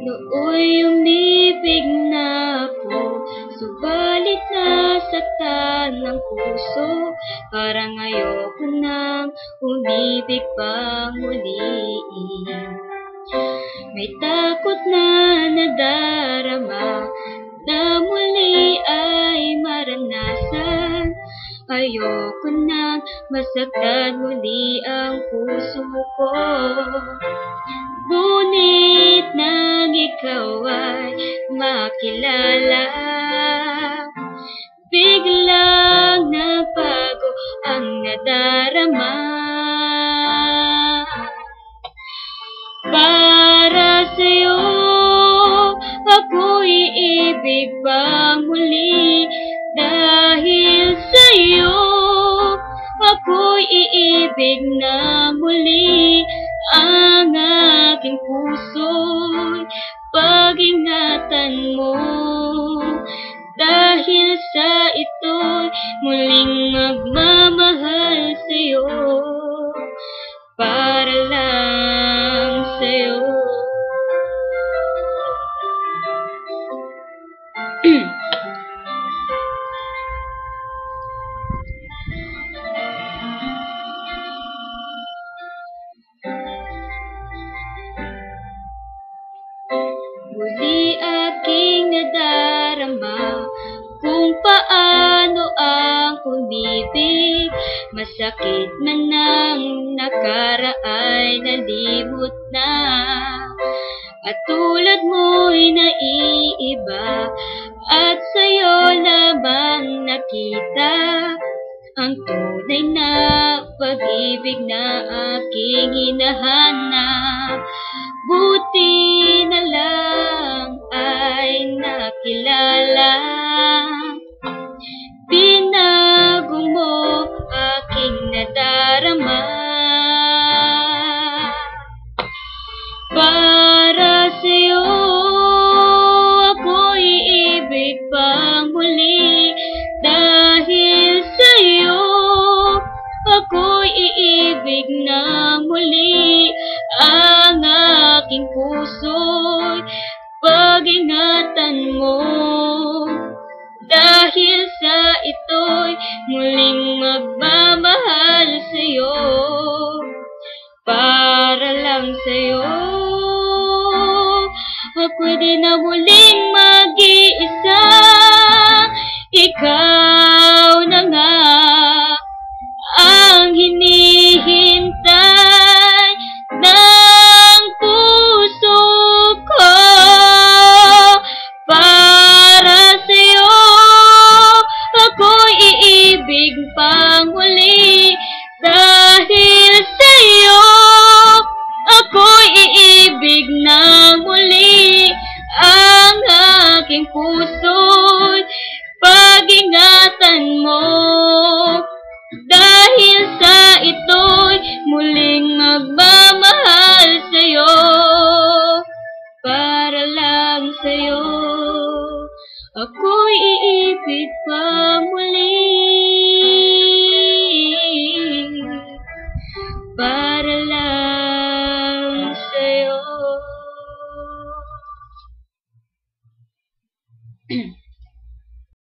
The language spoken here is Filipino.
Nooy umibig na ako, subalit nasaktan ng puso. Parang ayoko nang umibig pang muliin. May takot na nadarama na muli ay maranasan. Ayoko nang masaktan muli ang puso ko. Ngunit nang ikaw ay makilala, biglang nabago ang nadarama. Para sa'yo ako'y iibig pang muli. Dahil sa'yo ako'y iibig na muli. Ang aking puso'y pag-ingatan mo. Dahil sa ito'y muling magmamahal sa'yo. Para lang sa'yo. Muli aking nadarama kung paano ang umibig. Masakit man ang nakaraay, nalimot na. At tulad mo'y naiiba, at sa'yo lamang nakita ang tunay na pag-ibig na aking hinahanap. Buti na lang ay nakilala. Binago mo aking nadarama. Para sa'yo ako'y iibig pang muli. Dahil sa'yo ako'y iibig na muli. Ang aking puso'y pag-ingatan mo. Dahil sa ito'y muling magmamahal sa'yo. Para lang sa'yo ako'y di na muling mag-iisa. Ikaw na nga ang hinihintay ng puso ko. Para sa'yo ako'y iibig pang muli. Dahil sa'yo ako'y iibig na muli. Ang aking puso'y pag-ingatan mo. Dahil sa ito'y muling magmamahal sa'yo. Para lang sa'yo ako'y iibig pa muli. Para lang sa'yo.